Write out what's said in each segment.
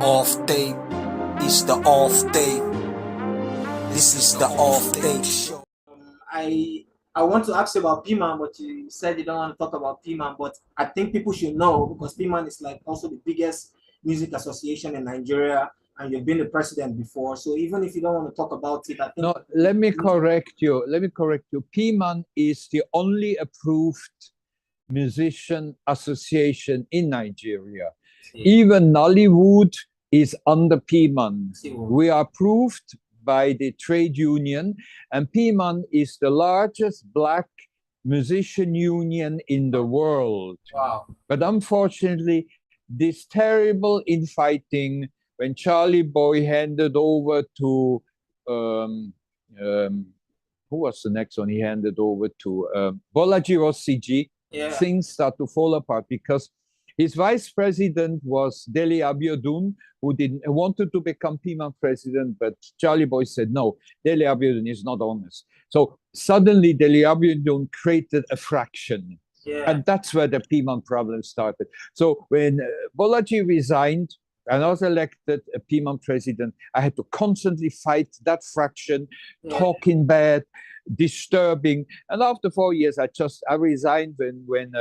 Off tape is the off tape. This is the off tape show. I want to ask you about P-Man, but you said you don't want to talk about P-Man, but I think people should know because P-Man is like also the biggest music association in Nigeria, and you've been the president before. So even if you don't want to talk about it, I think No, let me correct you. P-Man is the only approved musician association in Nigeria. Even Nollywood is under P-Man. We are approved by the trade union, and P-Man is the largest black musician union in the world. Wow. But unfortunately, this terrible infighting when Charlie Boy handed over to who was the next one he handed over to? Bolaji Rossiji. Yeah. Things start to fall apart because his vice president was Dele Abiodun, who wanted to become P-Man president, but Charlie Boy said no. Dele Abiodun is not honest. So suddenly Dele Abiodun created a fraction. Yeah. And that's where the P-Man problem started. So when Bolaji resigned and I was elected a P-Man president, I had to constantly fight that fraction, talking bad, disturbing. And after 4 years, I resigned when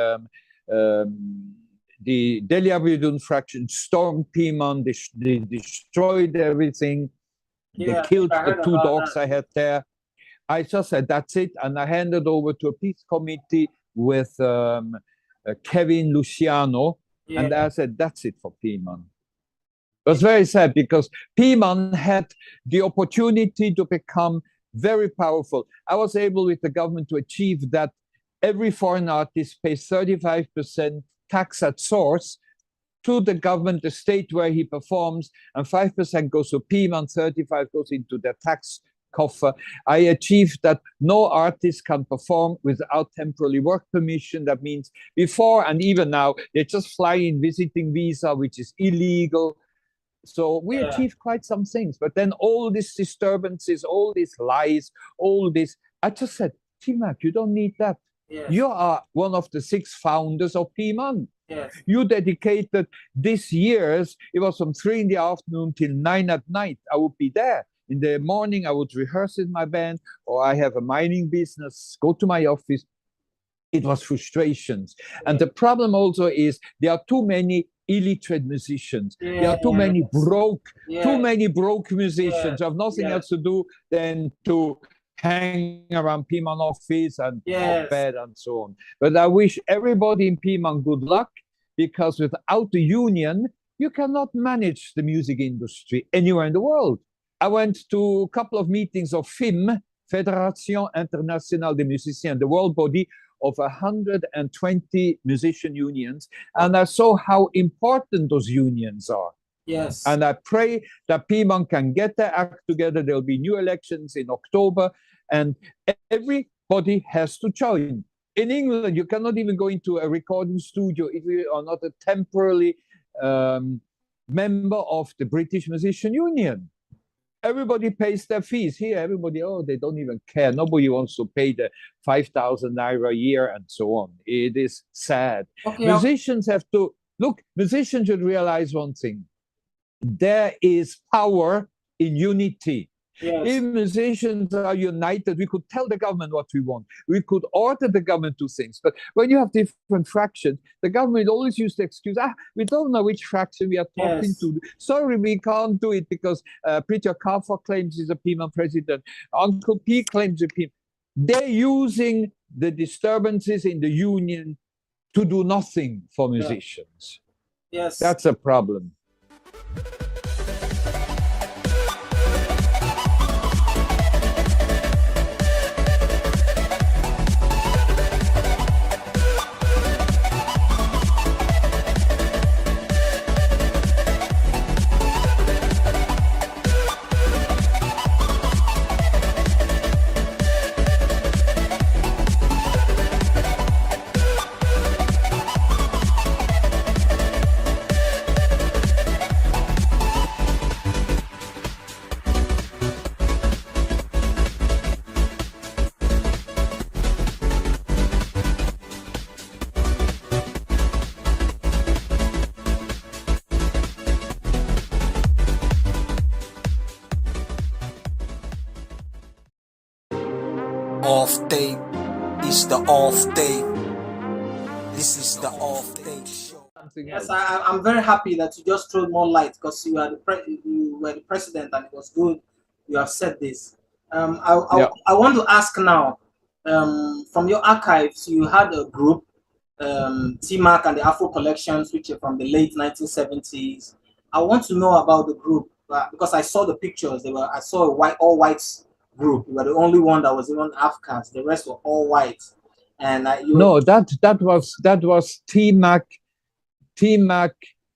the Dele Abiodun fraction stormed P-Man, they destroyed everything. They killed the 2 dogs I had there. I just said, that's it. And I handed over to a peace committee with Kevin Luciano. Yeah. And I said, that's it for P-Man. It was very sad because P-Man had the opportunity to become very powerful. I was able with the government to achieve that every foreign artist pays 35% tax at source to the government, the state where he performs, and 5% goes to P-Man, 35% goes into the tax coffer. I achieved that no artist can perform without temporary work permission. That means before and even now, they just fly in visiting visa, which is illegal. So we achieved quite some things. But then all these disturbances, all these lies, all this, I just said, T-Mac, you don't need that. Yes. You are one of the 6 founders of P-Man. Yes. You dedicated this year's, it was from 3 in the afternoon till 9 at night. I would be there. In the morning, I would rehearse with my band, or I have a mining business, go to my office. It was frustrations. And the problem also is there are too many illiterate musicians. There are too many broke musicians who have nothing else to do than to hang around P-Man office and talk bad and so on. But I wish everybody in P-Man good luck, because without the union, you cannot manage the music industry anywhere in the world. I went to a couple of meetings of FIM, Fédération Internationale des Musiciens, the world body of 120 musician unions, and I saw how important those unions are. Yes. And I pray that P-Man can get their act together. There'll be new elections in October, and everybody has to join. In England, you cannot even go into a recording studio if you are not a temporary member of the British Musician Union. Everybody pays their fees. Here, everybody, they don't even care. Nobody wants to pay the 5,000 naira a year and so on. It is sad. Okay, musicians have to, look, musicians should realize one thing. There is power in unity. Yes. If musicians are united, we could tell the government what we want. We could order the government to things. But when you have different fractions, the government always use the excuse, we don't know which fraction we are talking to. Sorry, we can't do it because Preacher Kafa claims he's a P-Man president. Uncle P claims a P-Man. They're using the disturbances in the union to do nothing for musicians. Yes. That's a problem. off day. It's the off day. This is the off day show. Yes, I'm very happy that you just threw more light because you are you were the president and it was good you have said this. I want to ask now, from your archives, you had a group, T-Mac and the Afro Collections, which are from the late 1970s. I want to know about the group because I saw the pictures. I saw a all white group. You were the only one that was even Afghans. The rest were all white. And no, that was T-Mac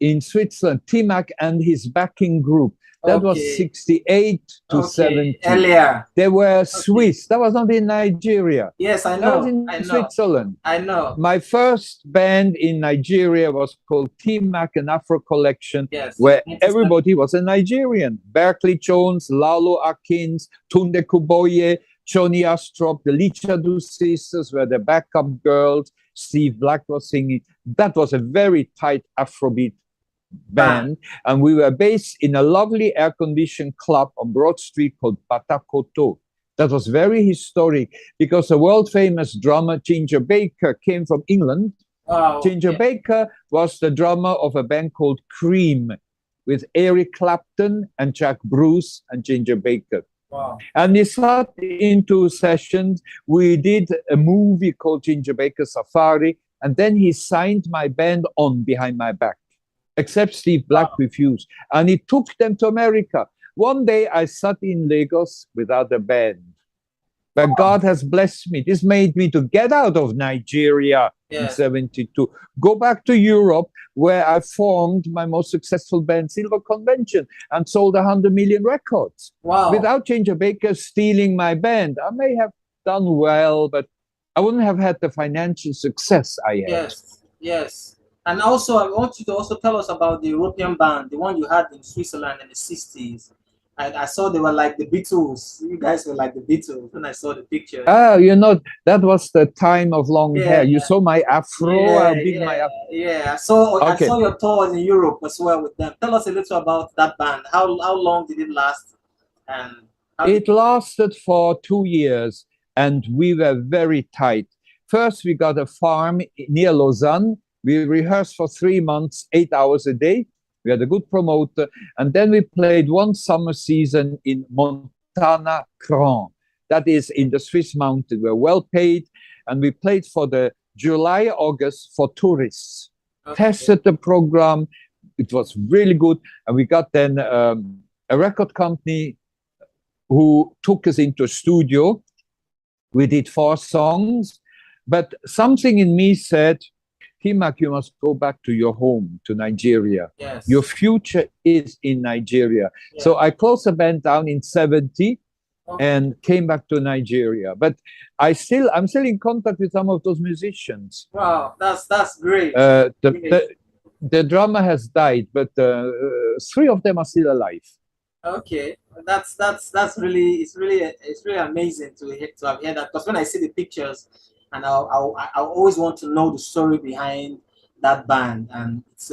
in Switzerland. T-Mac and his backing group. That was 68 to 70. Earlier. They were Swiss. That was not in Nigeria. Yes, I know. That was in Switzerland. I know. My first band in Nigeria was called T-Mac and Afro Collection, where everybody was a Nigerian. Berkeley Jones, Lalo Akins, Tunde Kuboye, Johnny Astrop, the Lichadu sisters were the backup girls. Steve Black was singing. That was a very tight Afrobeat band, and we were based in a lovely air-conditioned club on Broad Street called Patakoto. That was very historic because the world-famous drummer Ginger Baker came from England. Ginger Baker was the drummer of a band called Cream with Eric Clapton and Jack Bruce and Ginger Baker. And we sat into sessions. We did a movie called Ginger Baker Safari, and then he signed my band on behind my back, except Steve Black refused. And he took them to America. One day I sat in Lagos without a band. But God has blessed me. This made me to get out of Nigeria in 72, go back to Europe, where I formed my most successful band, Silver Convention, and sold 100 million records. Without Ginger Baker stealing my band, I may have done well, but I wouldn't have had the financial success I had. Yes. And also, I want you to also tell us about the European band, the one you had in Switzerland in the 60s. I saw they were like the Beatles. You guys were like the Beatles when I saw the picture. You know, that was the time of long hair. You saw my afro, how big my afro. I saw your tours in Europe as well with them. Tell us a little about that band. How long did it last? And it lasted for 2 years, and we were very tight. First, we got a farm near Lausanne. We rehearsed for 3 months, 8 hours a day. We had a good promoter. And then we played one summer season in Montana Grand. That is in the Swiss mountain. We were well paid. And we played for the July, August for tourists. Tested the program. It was really good. And we got then a record company who took us into a studio. We did 4 songs. But something in me said, T-Mac, you must go back to your home, to Nigeria. Your future is in Nigeria. So I closed the band down in 70 and came back to Nigeria. But I'm still in contact with some of those musicians. Wow, that's great. The drummer has died, but 3 of them are still alive. Okay, that's really amazing to have heard that, because when I see the pictures, and I always want to know the story behind that band, and it's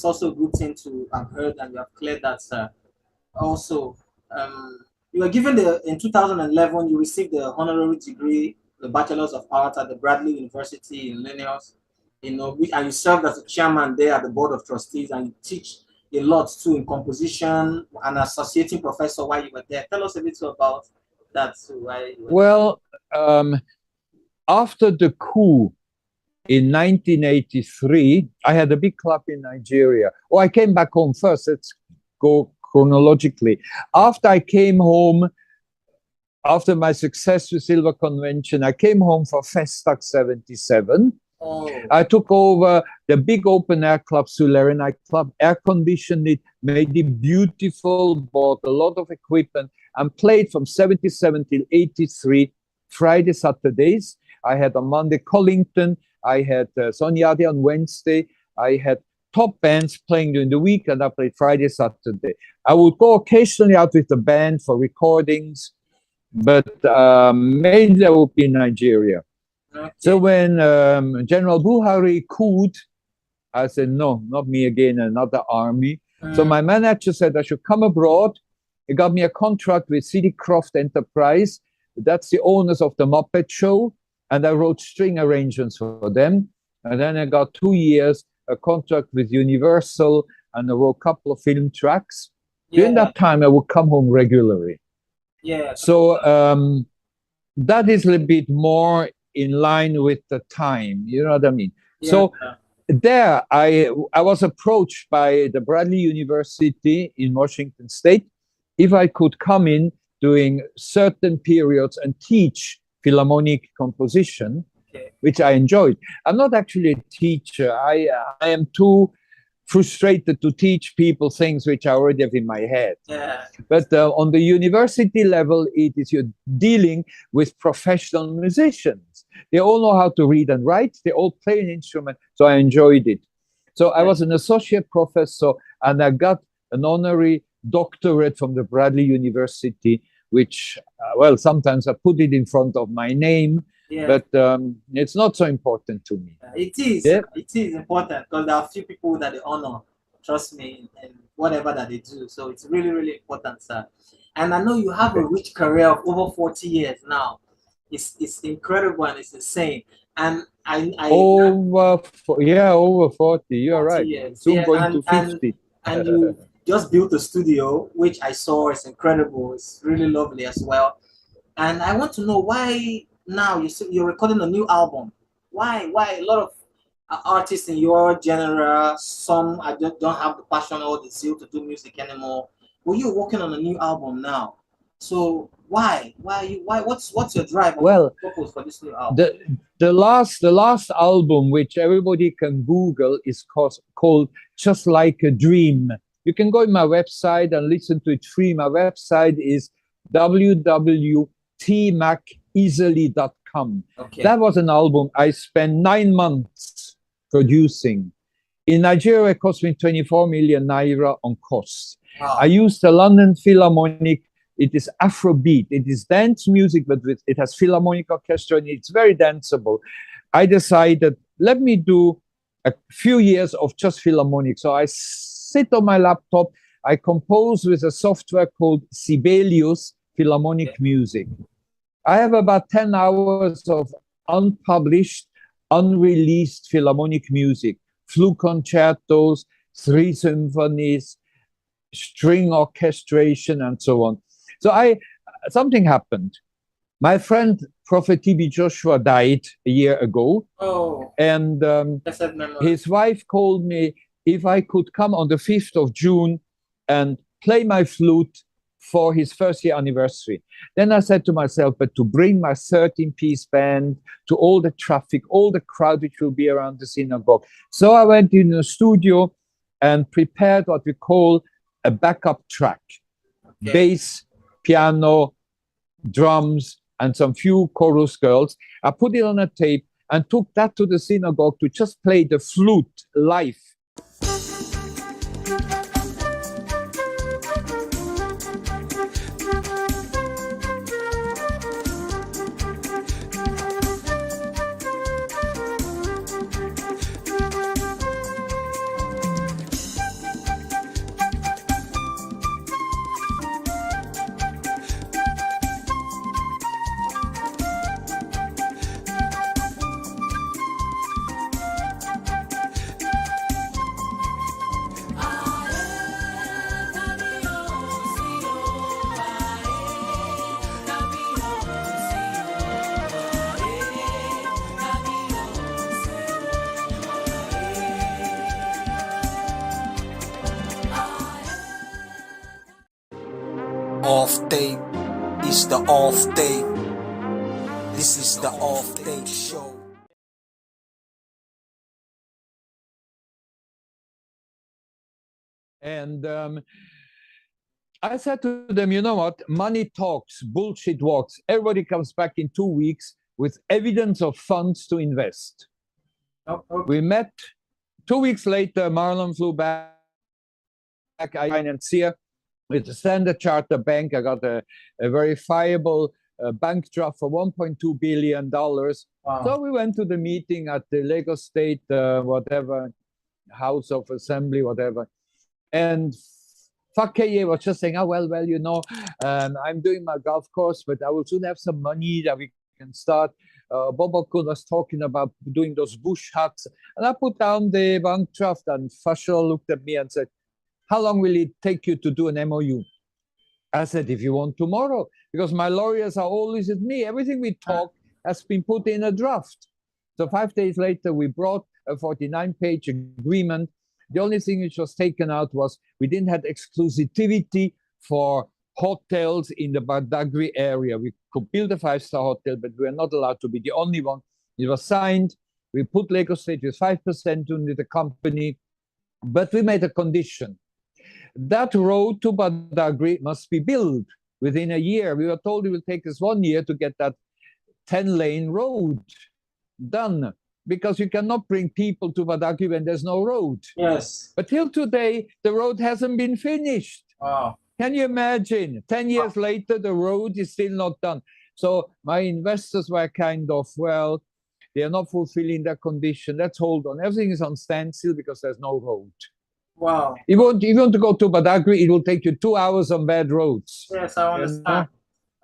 also a good thing to have heard, and you have cleared that, sir. Also, you were given in 2011 you received the honorary degree, the Bachelor's of Arts at the Bradley University in Illinois. And you served as a chairman there at the board of trustees, and you teach a lot too in composition, and associating professor while you were there. Tell us a little about that too. Well, after the coup in 1983, I had a big club in Nigeria. I came back home first. Let's go chronologically. After I came home, after my success with Silver Convention, I came home for Festac 77. I took over the big open air club, Sulere Night Club, air conditioned it, made it beautiful, bought a lot of equipment, and played from 77 till 83, Friday, Saturdays. I had on Monday Collington, I had Sonyadi on Wednesday, I had top bands playing during the week, and I played Friday, Saturday. I would go occasionally out with the band for recordings, but mainly I would be in Nigeria. So when General Buhari couped, I said, no, not me again, another army. So my manager said I should come abroad. He got me a contract with City Croft Enterprise, That's the owners of the Muppet Show, and I wrote string arrangements for them. And then I got 2 years a contract with Universal, and I wrote a couple of film tracks. During that time, I would come home regularly. So that is a little bit more in line with the time. You know what I mean? So there, I was approached by the Bradley University in Washington State if I could come in during certain periods and teach philharmonic composition, which I enjoyed. I'm not actually a teacher. I am too frustrated to teach people things which I already have in my head. But on the university level, it is you're dealing with professional musicians. They all know how to read and write. They all play an instrument. So I enjoyed it. So I was an associate professor, and I got an honorary doctorate from the Bradley University, which, well, sometimes I put it in front of my name. But it's not so important to me. It is. It is important because there are few people that they honor, trust me, and whatever that they do. So it's really, really important, sir. And I know you have a rich career of over 40 years now. It's incredible and it's insane. And over 40. You're right. Years. Soon going to 50. And you just built a studio, which I saw is incredible. It's really lovely as well. And I want to know why. Now you're recording a new album. Why a lot of artists in your genre, some I just don't have the passion or the zeal to do music anymore, but you're working on a new album now. So why what's your drive? Well, purpose for this new album? The last album, which everybody can Google, is called Just Like a Dream. You can go to my website and listen to it free. My website is www.maciseli.com. That was an album I spent 9 months producing. In Nigeria, it cost me 24 million naira on costs. I used the London Philharmonic. It is Afrobeat. It is dance music, but it has Philharmonic Orchestra, and it's very danceable. I decided, let me do a few years of just Philharmonic. So I sit on my laptop. I compose with a software called Sibelius Philharmonic Music. I have about 10 hours of unpublished, unreleased Philharmonic music, flute concertos, 3 symphonies, string orchestration, and so on. So something happened. My friend, Prophet T.B. Joshua, died a year ago. And his wife called me if I could come on the 5th of June and play my flute for his first year anniversary. Then I said to myself, but to bring my 13-piece band to all the traffic, all the crowd which will be around the synagogue. So I went in the studio and prepared what we call a backup track. Bass, piano, drums, and some few chorus girls. I put it on a tape and took that to the synagogue to just play the flute live. Off day is the off day. This is the off day show. And I said to them, you know what? Money talks, bullshit walks. Everybody comes back in 2 weeks with evidence of funds to invest. We met 2 weeks later. Marlon flew back. I financier with the Standard Chartered Bank. I got a verifiable bank draft for $1.2 billion. So we went to the meeting at the Lagos State, whatever, House of Assembly, whatever. And Fakeye was just saying, oh, well, I'm doing my golf course, but I will soon have some money that we can start. Bobokun was talking about doing those bush huts. And I put down the bank draft, and Fashal looked at me and said, how long will it take you to do an MOU? I said, if you want tomorrow, because my lawyers are always with me. Everything we talk has been put in a draft. So 5 days later, we brought a 49-page agreement. The only thing which was taken out was we didn't have exclusivity for hotels in the Badagry area. We could build a 5-star hotel, but we were not allowed to be the only one. It was signed. We put Lagos State with 5% into the company, but we made a condition. That road to Badagry must be built within a year. We were told it will take us 1 year to get that 10-lane road done, because you cannot bring people to Badagry when there's no road. Yes. But till today, the road hasn't been finished. Wow. Can you imagine? 10 years later, the road is still not done. So my investors were kind of, well, they are not fulfilling their condition. Let's hold on. Everything is on standstill because there's no road. Wow. If you want to go to Badagry, it will take you 2 hours on bad roads. Yes, I understand.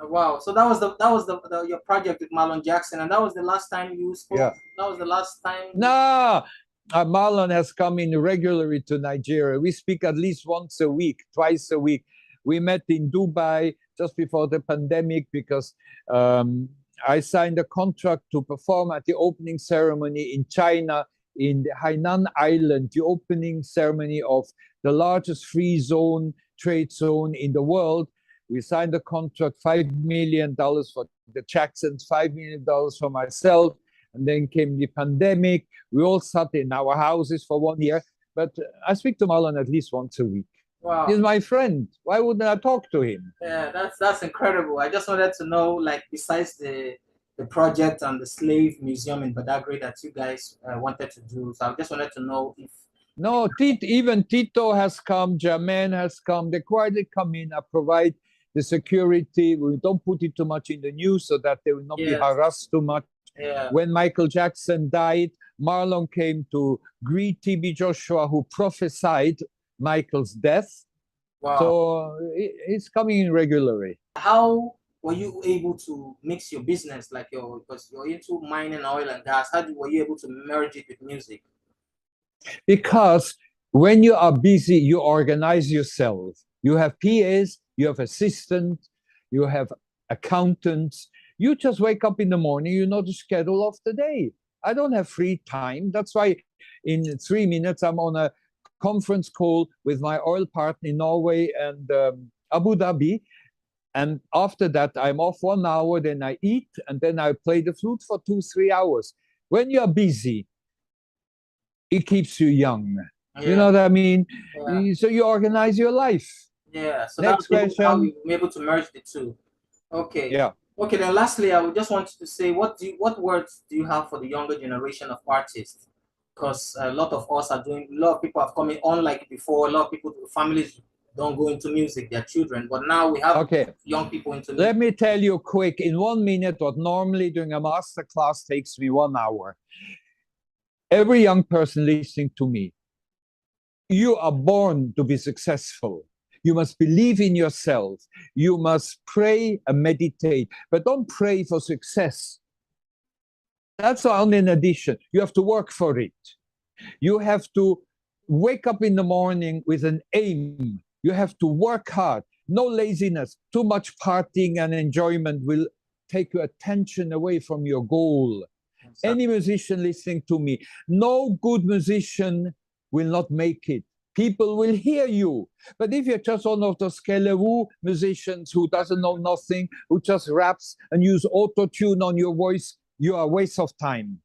Wow. So that was your project with Marlon Jackson, and that was the last time you spoke. Yeah. That was the last time. No, Marlon has come in regularly to Nigeria. We speak at least once a week, twice a week. We met in Dubai just before the pandemic because I signed a contract to perform at the opening ceremony in China, in the Hainan Island, the opening ceremony of the largest free zone, trade zone in the world. We signed a contract, $5 million for the Jacksons, $5 million for myself. And then came the pandemic. We all sat in our houses for 1 year. But I speak to Marlon at least once a week. Wow. He's my friend. Why wouldn't I talk to him? Yeah, that's incredible. I just wanted to know, like, besides the project and the slave museum in Badagry that you guys wanted to do. So I just wanted to know if... No, even Tito has come, Jermaine has come. They quietly come in. I provide the security. We don't put it too much in the news so that they will not be harassed too much. Yeah. When Michael Jackson died, Marlon came to greet TB Joshua, who prophesied Michael's death. Wow. So he's coming in regularly. How were you able to mix your business, like because you're into mining, oil and gas? Were you able to merge it with music? Because when you are busy, you organize yourself. You have PAs, you have assistants, you have accountants. You just wake up in the morning, you know the schedule of the day. I don't have free time. That's why in 3 minutes, I'm on a conference call with my oil partner in Norway and Abu Dhabi. And after that, I'm off 1 hour, then I eat, and then I play the flute for 2-3 hours. When you're busy, it keeps you young. Yeah. You know what I mean? Yeah. So you organize your life. Yeah. So next question. How we were able to merge the two. Okay. Yeah. Okay. Then lastly, I would just want to say, what words do you have for the younger generation of artists? Because a lot of people have come in unlike before. A lot of people, families don't go into music, their children. But now we have young people into music. Let me tell you quick, in 1 minute, what normally during a master class takes me 1 hour. Every young person listening to me, you are born to be successful. You must believe in yourself. You must pray and meditate, but don't pray for success. That's only an addition. You have to work for it. You have to wake up in the morning with an aim. You have to work hard. No laziness. Too much partying and enjoyment will take your attention away from your goal. Any musician listening to me, no good musician will not make it. People will hear you. But if you're just one of those Kelewoo musicians who doesn't know nothing, who just raps and use auto-tune on your voice, you are a waste of time.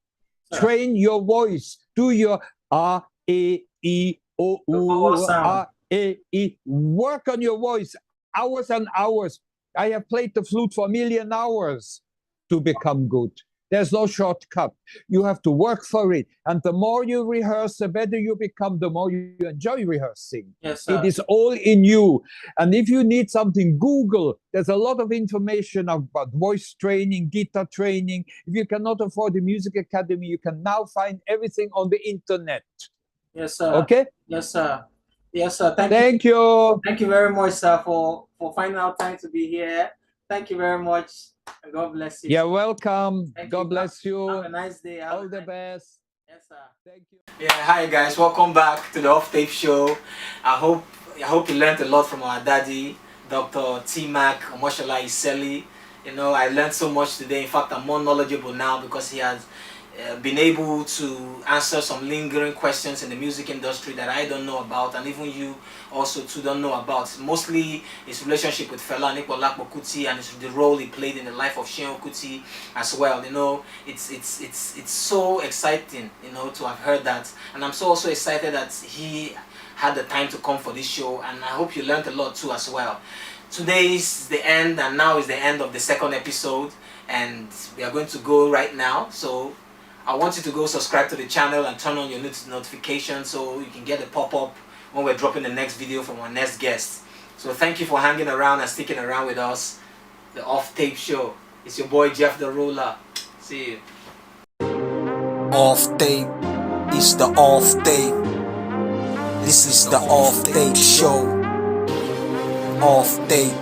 Train your voice. Do your A, E, O, U, A, E. Work on your voice. Hours and hours. I have played the flute for 1 million hours to become good. There's no shortcut. You have to work for it. And the more you rehearse, the better you become, the more you enjoy rehearsing. Yes, sir. It is all in you. And if you need something, Google. There's a lot of information about voice training, guitar training. If you cannot afford the music academy, you can now find everything on the internet. Yes, sir. Okay? Yes, sir. Yes, sir. Thank you. Thank you very much, sir, for finding out time to be here. Thank you very much, and God bless you. You're welcome. Thank God you. bless you. Have a nice day. Have All a the nice- best. Yes, sir. Thank you. Yeah, hi guys, welcome back to the Off Tape Show. I hope you learned a lot from our daddy, Dr. Mac Iseli. You know, I learned so much today. In fact, I'm more knowledgeable now because he has been able to answer some lingering questions in the music industry that I don't know about, and even you also too don't know about. Mostly his relationship with Fela Anikulapo Kuti and the role he played in the life of Seun Kuti as well. You know, it's so exciting, you know, to have heard that, and I'm so also excited that he had the time to come for this show, and I hope you learned a lot too as well. Today is the end, and now is the end of the second episode, and we are going to go right now. So I want you to go subscribe to the channel and turn on your notifications so you can get a pop-up when we're dropping the next video from our next guest. So thank you for hanging around and sticking around with us. The Off Tape Show. It's your boy Jeff the Ruler. See you. Off tape is the off tape. This is the off tape show. Off tape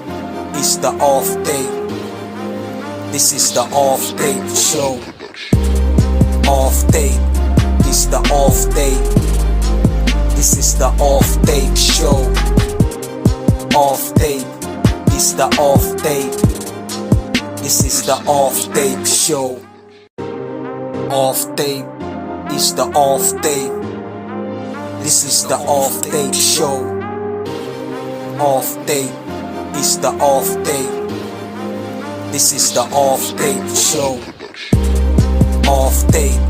is the off tape. This is the off tape show. Off tape is the off tape. This is the off tape show. Off tape is the off tape. This is the off tape show. Off tape is the off tape. This is the off tape show. Off tape is the off tape. This is the off tape show. Off tape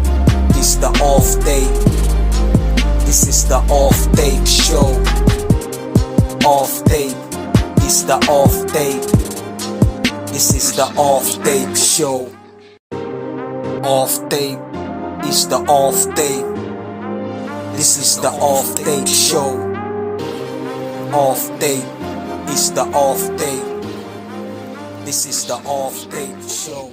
is the off tape. This is the off tape show. Off tape is the off tape. This is the off tape show. Off tape is the off tape. This is the off tape show. Off tape is the off tape. This is the off tape show.